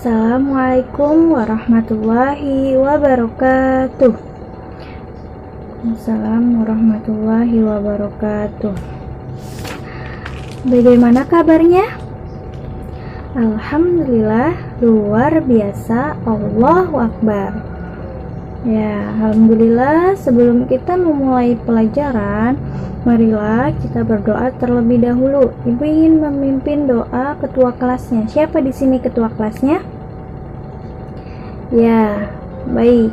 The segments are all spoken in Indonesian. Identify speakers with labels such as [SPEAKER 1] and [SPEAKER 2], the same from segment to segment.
[SPEAKER 1] Assalamualaikum warahmatullahi wabarakatuh. Assalamualaikum warahmatullahi wabarakatuh. Bagaimana kabarnya? Alhamdulillah, luar biasa, Allahu Akbar. Ya, alhamdulillah. Sebelum kita memulai pelajaran, marilah kita berdoa terlebih dahulu. Ibu ingin memimpin doa ketua kelasnya. Siapa di sini ketua kelasnya? Ya, baik.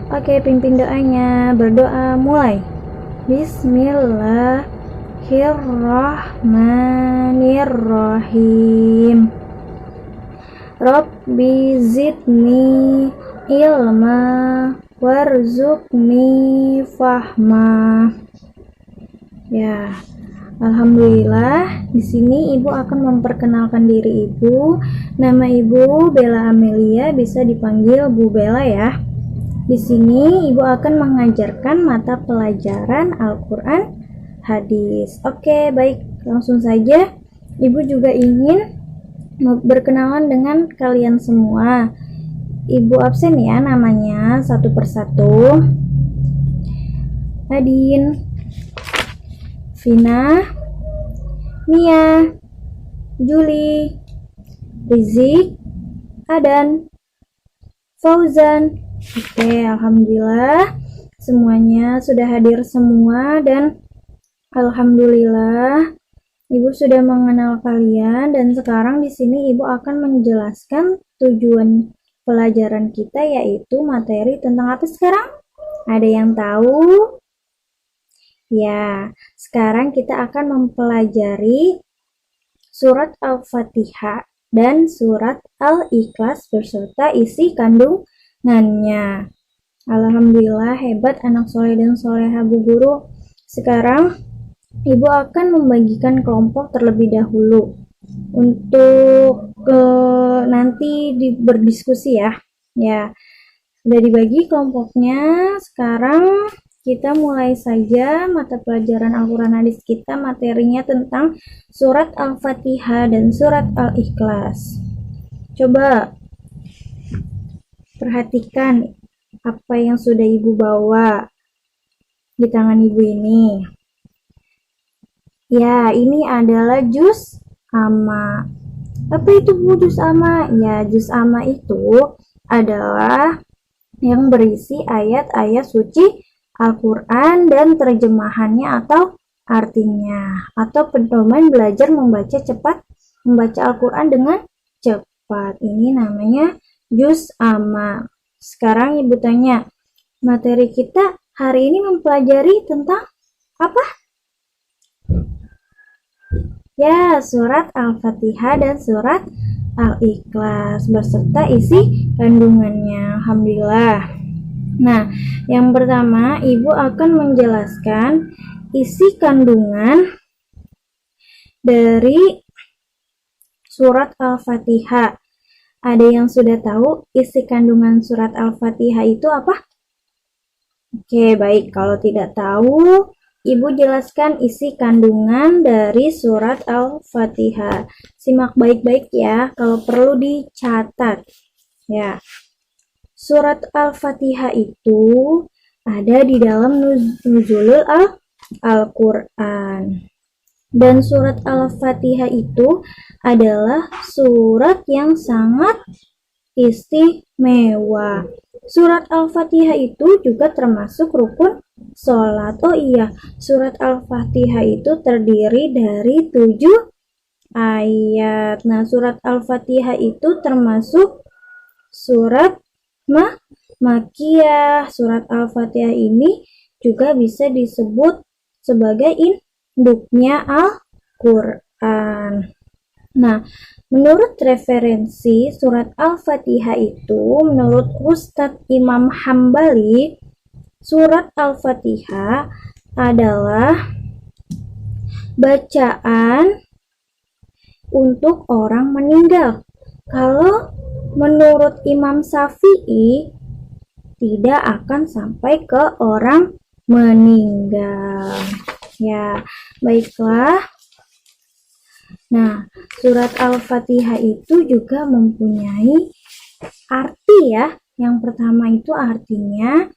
[SPEAKER 1] Oke, pimpin doanya. Berdoa mulai. Bismillahirrahmanirrahim. Rabbi zidni ilma warzuqni fahma. Ya, alhamdulillah. Di sini Ibu akan memperkenalkan diri Ibu. Nama Ibu Bella Amelia, bisa dipanggil Bu Bella ya. Di sini Ibu akan mengajarkan mata pelajaran Al-Quran Hadis. Oke, baik, langsung saja. Ibu juga ingin berkenalan dengan kalian semua. Ibu absen ya namanya satu persatu. Nadine, Vina, Nia, Juli, Rizik, Adan, Fauzan. Oke, alhamdulillah semuanya sudah hadir semua, dan alhamdulillah Ibu sudah mengenal kalian, dan sekarang di sini Ibu akan menjelaskan tujuan pelajaran kita, yaitu materi tentang apa sekarang? Ada yang tahu? Ya, sekarang kita akan mempelajari surat Al-Fatihah dan surat Al-Ikhlas beserta isi kandungannya. Alhamdulillah, hebat anak soleh dan soleha Bu Guru. Sekarang Ibu akan membagikan kelompok terlebih dahulu untuk nanti berdiskusi ya. Ya, sudah dibagi kelompoknya. Sekarang kita mulai saja mata pelajaran Al-Quran Hadis kita. Materinya tentang surat Al-Fatihah dan surat Al-Ikhlas. Coba perhatikan apa yang sudah Ibu bawa di tangan Ibu ini. Ya, ini adalah juz amma. Apa itu Bu juz amma? Ya, juz amma itu adalah yang berisi ayat-ayat suci Al-Quran dan terjemahannya atau artinya, atau pedoman belajar membaca cepat, membaca Al-Quran dengan cepat. Ini namanya juz amma. Sekarang Ibu tanya, materi kita hari ini mempelajari tentang apa? Ya, surat Al-Fatihah dan surat Al-Ikhlas beserta isi kandungannya. Alhamdulillah. Nah, yang pertama Ibu akan menjelaskan isi kandungan dari surat Al-Fatihah. Ada yang sudah tahu isi kandungan surat Al-Fatihah itu apa? Oke, baik. Kalau tidak tahu, Ibu jelaskan isi kandungan dari surat Al-Fatihah. Simak baik-baik ya, kalau perlu dicatat. Ya, surat Al-Fatihah itu ada di dalam Nuzulul Al-Quran. Dan surat Al-Fatihah itu adalah surat yang sangat istimewa. Surat Al-Fatihah itu juga termasuk rukun sholat. Oh iya, surat Al-Fatihah itu terdiri dari 7 ayat. Nah, surat Al-Fatihah itu termasuk surat Makkiyah. Surat Al-Fatihah ini juga bisa disebut sebagai induknya Al-Quran. Nah, menurut referensi surat Al-Fatihah itu, menurut Ustadz Imam Hambali, surat Al-Fatihah adalah bacaan untuk orang meninggal. Kalau menurut Imam Syafi'i, tidak akan sampai ke orang meninggal. Ya, baiklah. Nah, surat Al-Fatihah itu juga mempunyai arti ya. Yang pertama itu artinya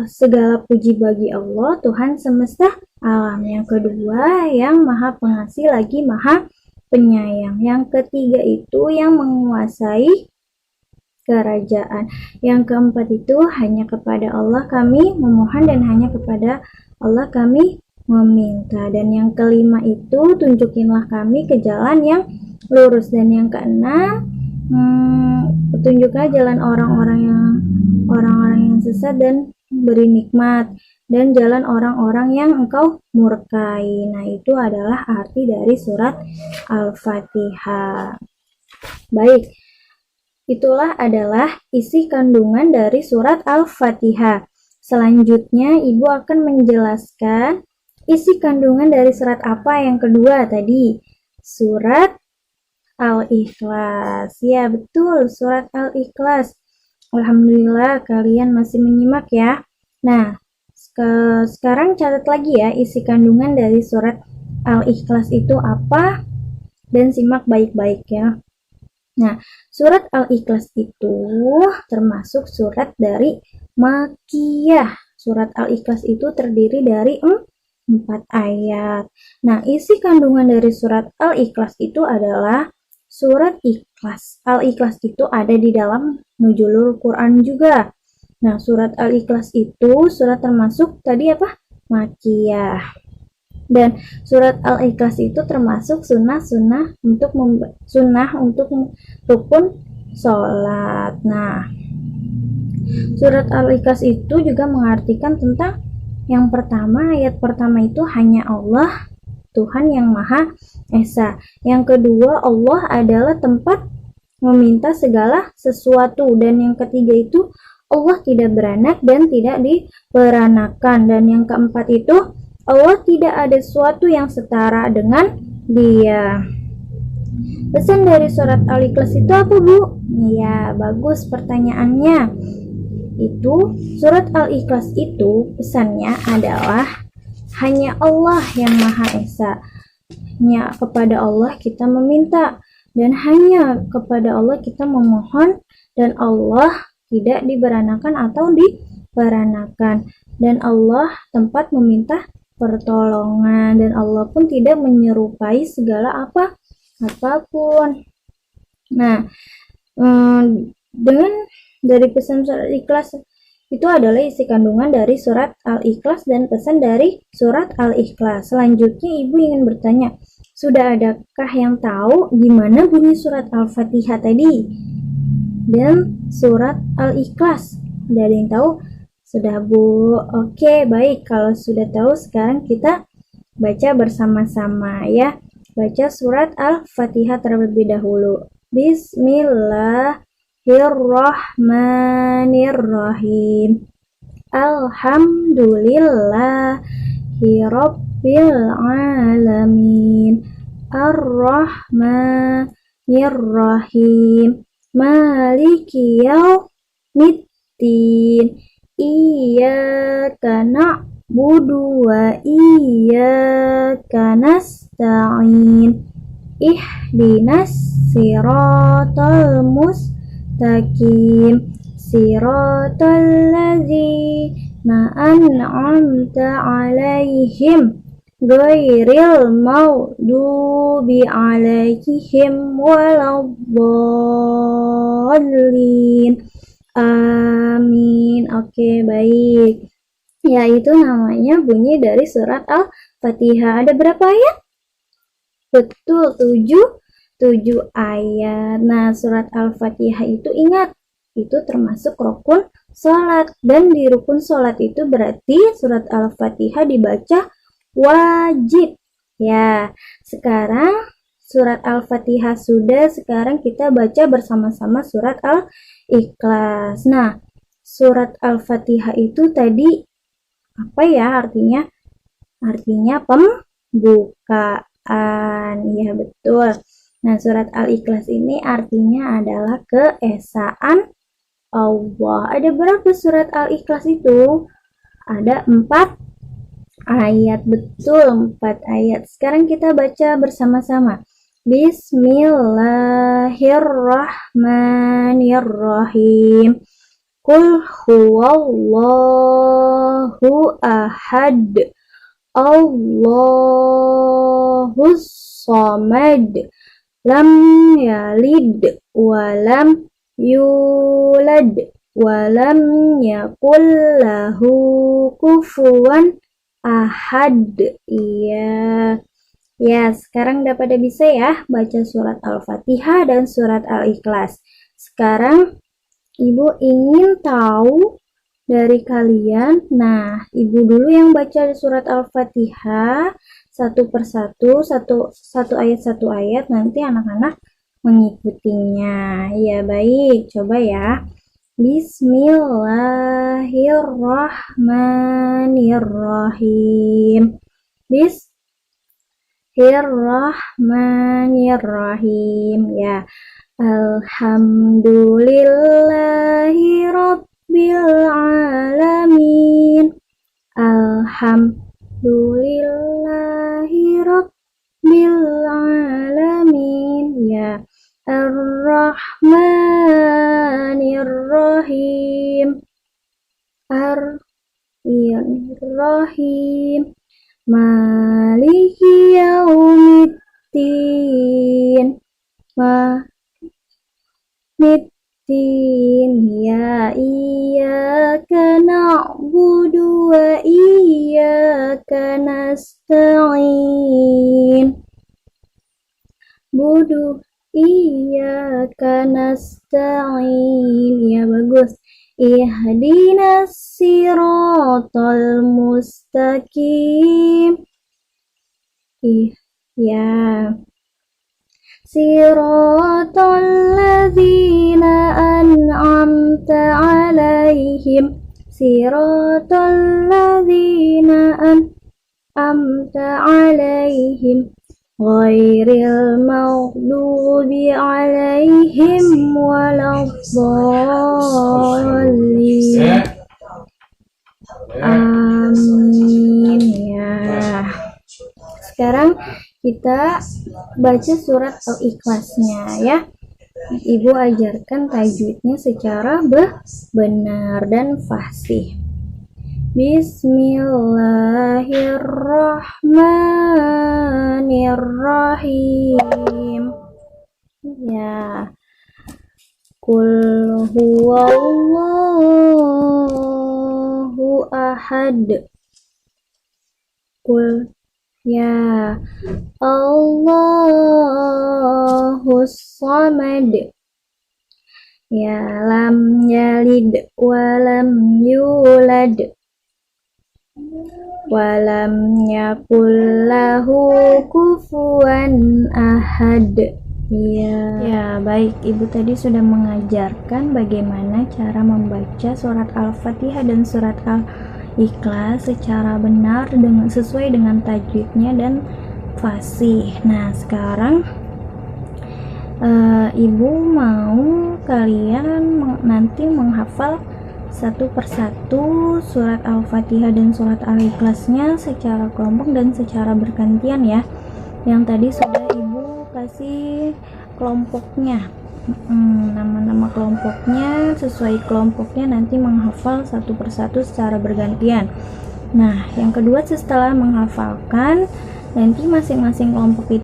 [SPEAKER 1] segala puji bagi Allah, Tuhan semesta alam. Yang kedua, yang maha pengasih lagi maha penyayang. Yang ketiga itu yang menguasai kerajaan. Yang keempat itu hanya kepada Allah kami memohon dan hanya kepada Allah kami meminta. Dan yang kelima itu tunjukinlah kami ke jalan yang lurus. Dan yang keenam, tunjuklah jalan orang-orang yang sesat dan beri nikmat, dan jalan orang-orang yang engkau murkai. Nah, itu adalah arti dari surat Al-Fatihah. Baik, itulah adalah isi kandungan dari surat Al-Fatihah. Selanjutnya, Ibu akan menjelaskan isi kandungan dari surat apa yang kedua tadi? Surat Al-Ikhlas. Ya, betul, surat Al-Ikhlas. Alhamdulillah kalian masih menyimak ya. Nah, sekarang catat lagi ya isi kandungan dari surat Al-Ikhlas itu apa, dan simak baik-baik ya. Nah, surat Al-Ikhlas itu termasuk surat dari Makkiyah. Surat Al-Ikhlas itu terdiri dari 4 ayat. Nah, isi kandungan dari surat Al-Ikhlas itu adalah surat Ikhlas. Al-Ikhlas itu ada di dalam Nuzulul Quran juga. Nah, surat Al-Ikhlas itu surat termasuk tadi apa? Makkiyah. Dan surat Al-Ikhlas itu termasuk sunnah untuk rukun sholat. Nah, surat Al-Ikhlas itu juga mengartikan tentang yang pertama, ayat pertama itu hanya Allah, Tuhan yang Maha Esa. Yang kedua, Allah adalah tempat meminta segala sesuatu. Dan yang ketiga itu, Allah tidak beranak dan tidak diperanakan. Dan yang keempat itu, Allah tidak ada sesuatu yang setara dengan Dia. Pesan dari surat Al-Ikhlas itu apa, Bu? Ya, bagus pertanyaannya. Itu surat Al-Ikhlas itu pesannya adalah hanya Allah yang Maha Esa. Hanya kepada Allah kita meminta, dan hanya kepada Allah kita memohon, dan Allah tidak diberanakan atau diperanakan, dan Allah tempat meminta pertolongan, dan Allah pun tidak menyerupai segala apapun. Nah, dengan dari pesan surat Ikhlas itu adalah isi kandungan dari surat Al-Ikhlas dan pesan dari surat Al-Ikhlas. Selanjutnya Ibu ingin bertanya, sudah adakah yang tahu gimana bunyi surat Al-Fatihah tadi dan surat Al-Ikhlas? Ada yang tahu? Sudah, Bu? Oke, baik. Kalau sudah tahu, sekarang kita baca bersama-sama ya. Baca surat Al-Fatihah terlebih dahulu. Bismillahirrahmanirrahim. Alhamdulillahirabbil alamin. Ar-Rahmanirrahim. Maliki yaumiddin. Iyyaka na'budu wa iyyaka nasta'in. Ihdinas siratal mustaqim. Siratal ladzina an'amta 'alaihim ghairil maghdubi 'alaihim waladdallin. Amin. Oke, baik. Ya, itu namanya bunyi dari surat Al-Fatihah. Ada berapa ayat? Betul, 7 ayat. Nah, surat Al-Fatihah itu ingat, itu termasuk rukun sholat. Dan di rukun sholat itu berarti surat Al-Fatihah dibaca wajib. Ya, sekarang surat Al-Fatihah sudah, sekarang kita baca bersama-sama surat Al-Ikhlas. Nah, surat Al-Fatihah itu tadi apa ya artinya? Artinya pembukaan. Ya, betul. Nah, surat Al-Ikhlas ini artinya adalah keesaan Allah. Ada berapa surat Al-Ikhlas itu? Ada 4 ayat, betul, 4 ayat. Sekarang kita baca bersama-sama. Bismillahirrahmanirrahim. Qul huwallahu ahad. Allahus samad. Lam yalid walam yulad walam yakul lahu kufuwan ahad. Iya. Ya, sekarang udah pada bisa ya baca surat Al-Fatihah dan surat Al-Ikhlas. Sekarang Ibu ingin tahu dari kalian. Nah, Ibu dulu yang baca surat Al-Fatihah satu persatu, satu ayat, nanti anak-anak mengikutinya. Ya, baik. Coba ya. Bismillahirrahmanirrahim. Bismillahirrahmanirrahim. Ya. Alhamdulillahi rabbil alamin. Alhamdulillahi rabbil alamin. Ya. Ar-Rahmanir-Rahim. Ar-Rahim. Maliki yaumiddin. Ya, iyyaka na'budu wa iyyaka nasta'in. Iyyaka nasta'in. Ya, bagus. Ihdinas siratal mustaqim. Ya. Siratal ladzina an'amta 'alaihim. Siratal ladzina an'amta 'alaihim. Ghairil maghdubi 'alaihim waladdallin. Amin. Ya. Sekarang kita baca surat Al-Ikhlasnya ya. Ibu ajarkan tajwidnya secara benar dan fasih. Bismillahirrahmanirrahim. Ya. Qul huwallahu ahad. Qul. Ya. Allahus samad. Ya. Lam yalid walam yulad walam yakul lahu kufuwan ahad. Ya, baik. Ibu tadi sudah mengajarkan bagaimana cara membaca surat Al-Fatihah dan surat Al-Ikhlas secara benar sesuai dengan tajwidnya dan fasih. Nah, sekarang Ibu mau kalian nanti menghafal satu persatu surat Al-Fatihah dan surat Al-Ikhlasnya secara kelompok dan secara bergantian ya. Yang tadi sudah Ibu kasih kelompoknya, nama-nama kelompoknya, sesuai kelompoknya nanti menghafal satu persatu secara bergantian. Nah, yang kedua setelah menghafalkan, nanti masing-masing kelompok itu